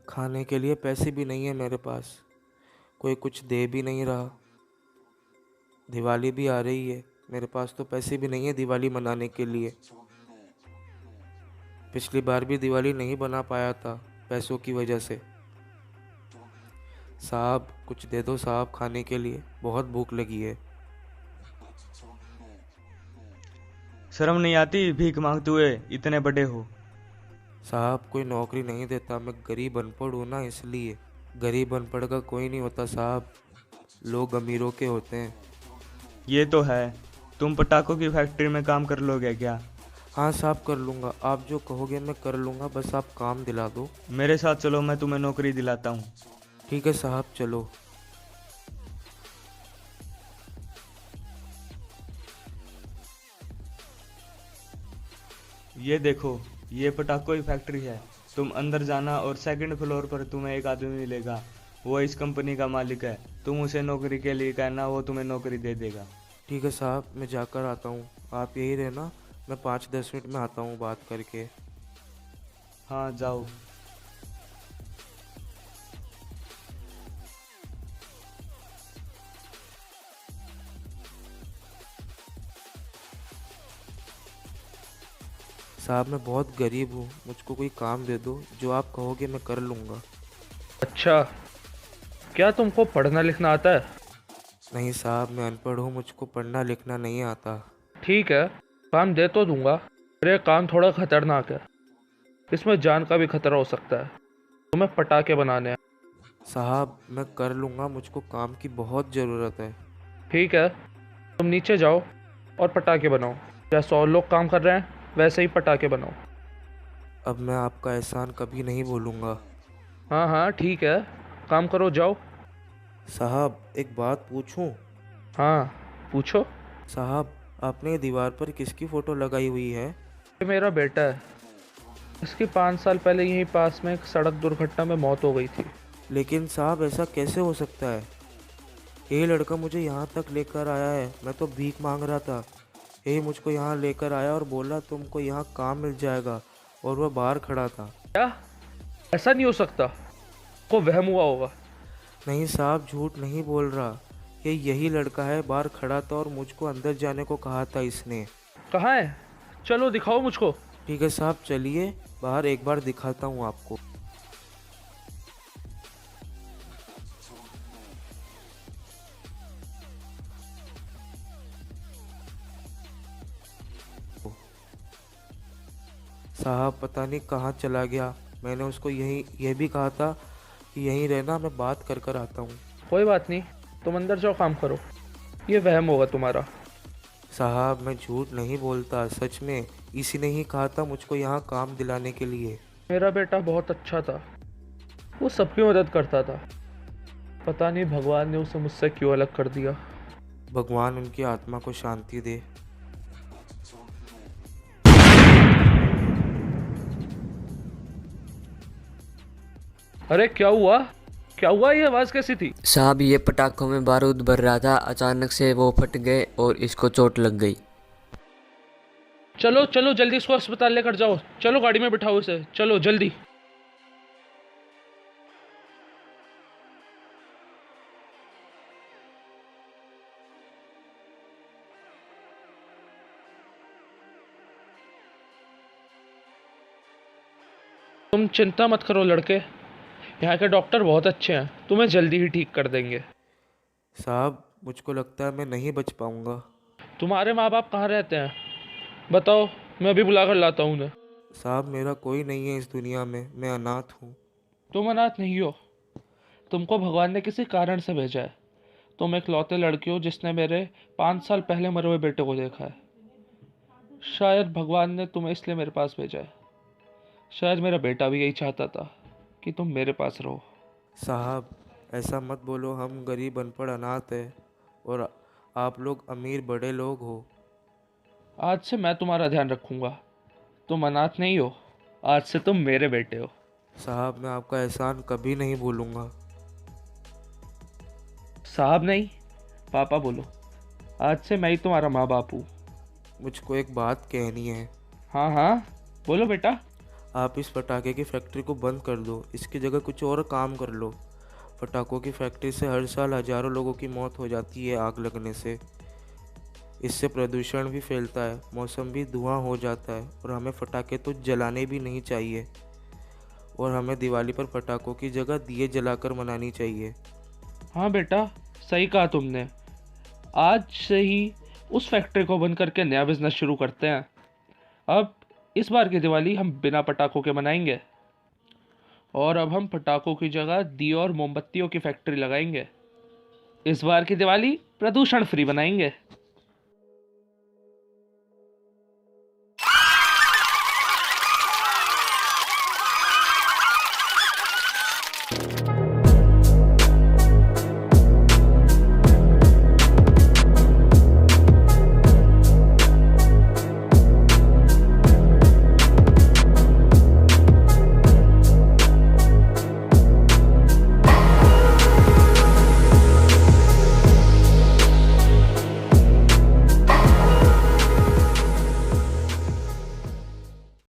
खाने के लिए पैसे भी नहीं है मेरे पास, कोई कुछ दे भी नहीं रहा। दिवाली भी आ रही है, मेरे पास तो पैसे भी नहीं है दिवाली मनाने के लिए। पिछली बार भी दिवाली नहीं बना पाया था पैसों की वजह से। साहब कुछ दे दो साहब, खाने के लिए बहुत भूख लगी है। शर्म नहीं आती भीख मांगते हुए, इतने बड़े हो। साहब कोई नौकरी नहीं देता, मैं गरीब अनपढ़ हूँ ना इसलिए। गरीब अनपढ़ का कोई नहीं होता साहब, लोग अमीरों के होते हैं। ये तो है। तुम पटाखों की फैक्ट्री में काम कर लोगे क्या? हाँ साहब कर लूँगा, आप जो कहोगे मैं कर लूँगा, बस आप काम दिला दो। मेरे साथ चलो, मैं तुम्हें नौकरी दिलाता हूँ। ठीक है साहब चलो। ये देखो, ये पटाखों की फैक्ट्री है। तुम अंदर जाना और सेकंड फ्लोर पर तुम्हें एक आदमी मिलेगा। वो इस कंपनी का मालिक है। तुम उसे नौकरी के लिए कहना, वो तुम्हें नौकरी दे देगा। ठीक है साहब मैं जाकर आता हूँ, आप यही रहना, मैं 5-10 मिनट में आता हूँ बात करके। हाँ जाओ। साहब मैं बहुत गरीब हूँ, मुझको कोई काम दे दो, जो आप कहोगे मैं कर लूँगा। अच्छा, क्या तुमको पढ़ना लिखना आता है? नहीं साहब मैं अनपढ़ हूँ, मुझको पढ़ना लिखना नहीं आता। ठीक है, काम दे तो दूंगा, पर यह काम थोड़ा खतरनाक है। इसमें जान का भी खतरा हो सकता है। तुम्हें पटाखे बनाने हैं। साहब मैं कर लूँगा, मुझको काम की बहुत ज़रूरत है। ठीक है, तुम नीचे जाओ और पटाखे बनाओ। जैसे और लोग काम कर रहे हैं वैसे ही पटाखे बनाओ। अब मैं आपका एहसान कभी नहीं भूलूंगा। हाँ हाँ ठीक है, काम करो, जाओ। साहब एक बात पूछूं? हाँ पूछो। साहब आपने दीवार पर किसकी फ़ोटो लगाई हुई है? ये मेरा बेटा है। इसकी 5 साल पहले यहीं पास में एक सड़क दुर्घटना में मौत हो गई थी। लेकिन साहब ऐसा कैसे हो सकता है? ये लड़का मुझे यहाँ तक लेकर आया है, मैं तो भीख मांग रहा था, यही मुझको यहाँ लेकर आया और बोला तुमको यहाँ काम मिल जाएगा, और वह बाहर खड़ा था। क्या? ऐसा नहीं हो सकता, को वहम हुआ होगा। नहीं साहब झूठ नहीं बोल रहा, ये यही लड़का है, बाहर खड़ा था और मुझको अंदर जाने को कहा था इसने। कहाँ है? चलो दिखाओ मुझको। ठीक है साहब चलिए, बाहर एक बार दिखाता हूँ आपको। साहब पता नहीं कहाँ चला गया, मैंने उसको यह भी कहा था कि यहीं रहना, मैं बात कर कर आता हूँ। कोई बात नहीं, तुम अंदर जाओ, काम करो। ये वहम होगा तुम्हारा। साहब मैं झूठ नहीं बोलता, सच में इसी ने ही कहा था मुझको यहाँ काम दिलाने के लिए। मेरा बेटा बहुत अच्छा था, वो सबकी मदद करता था। पता नहीं भगवान ने उसे मुझसे क्यों अलग कर दिया। भगवान उनकी आत्मा को शांति दे। अरे क्या हुआ? क्या हुआ? ये आवाज़ कैसी थी? साहब ये पटाखों में बारूद भर रहा था, अचानक से वो फट गए और इसको चोट लग गई। चलो चलो जल्दी इसको अस्पताल लेकर जाओ। चलो गाड़ी में बिठाओ इसे, चलो जल्दी। तुम चिंता मत करो लड़के, यहाँ के डॉक्टर बहुत अच्छे हैं, तुम्हें जल्दी ही ठीक कर देंगे। साहब मुझको लगता है मैं नहीं बच पाऊँगा। तुम्हारे माँ बाप कहाँ रहते हैं? बताओ, मैं अभी बुला कर लाता हूँ उन्हें। साहब मेरा कोई नहीं है इस दुनिया में, मैं अनाथ हूँ। तुम अनाथ नहीं हो, तुमको भगवान ने किसी कारण से भेजा है। तुम एक लौते लड़के हो जिसने मेरे 5 साल पहले मरे हुए बेटे को देखा है। शायद भगवान ने तुम्हें इसलिए मेरे पास भेजा है। शायद मेरा बेटा भी यही चाहता था कि तुम मेरे पास रहो। साहब ऐसा मत बोलो, हम गरीब अनपढ़ अनाथ हैं और आप लोग अमीर बड़े लोग हो। आज से मैं तुम्हारा ध्यान रखूंगा। तुम अनाथ नहीं हो, आज से तुम मेरे बेटे हो। साहब मैं आपका एहसान कभी नहीं भूलूंगा। साहब नहीं, पापा बोलो। आज से मैं ही तुम्हारा माँ बाप हूँ। मुझको एक बात कहनी है। हाँ हाँ बोलो बेटा। आप इस पटाखे की फैक्ट्री को बंद कर दो, इसकी जगह कुछ और काम कर लो। पटाखों की फैक्ट्री से हर साल हजारों लोगों की मौत हो जाती है आग लगने से। इससे प्रदूषण भी फैलता है, मौसम भी धुआं हो जाता है और हमें पटाखे तो जलाने भी नहीं चाहिए। और हमें दिवाली पर पटाखों की जगह दिए जलाकर मनानी चाहिए। हाँ बेटा, सही कहा तुमने। आज से ही उस फैक्ट्री को बंद करके नया बिजनेस शुरू करते हैं। अब इस बार की दिवाली हम बिना पटाखों के मनाएंगे और अब हम पटाखों की जगह दिए और मोमबत्तियों की फैक्ट्री लगाएंगे। इस बार की दिवाली प्रदूषण फ्री बनाएंगे।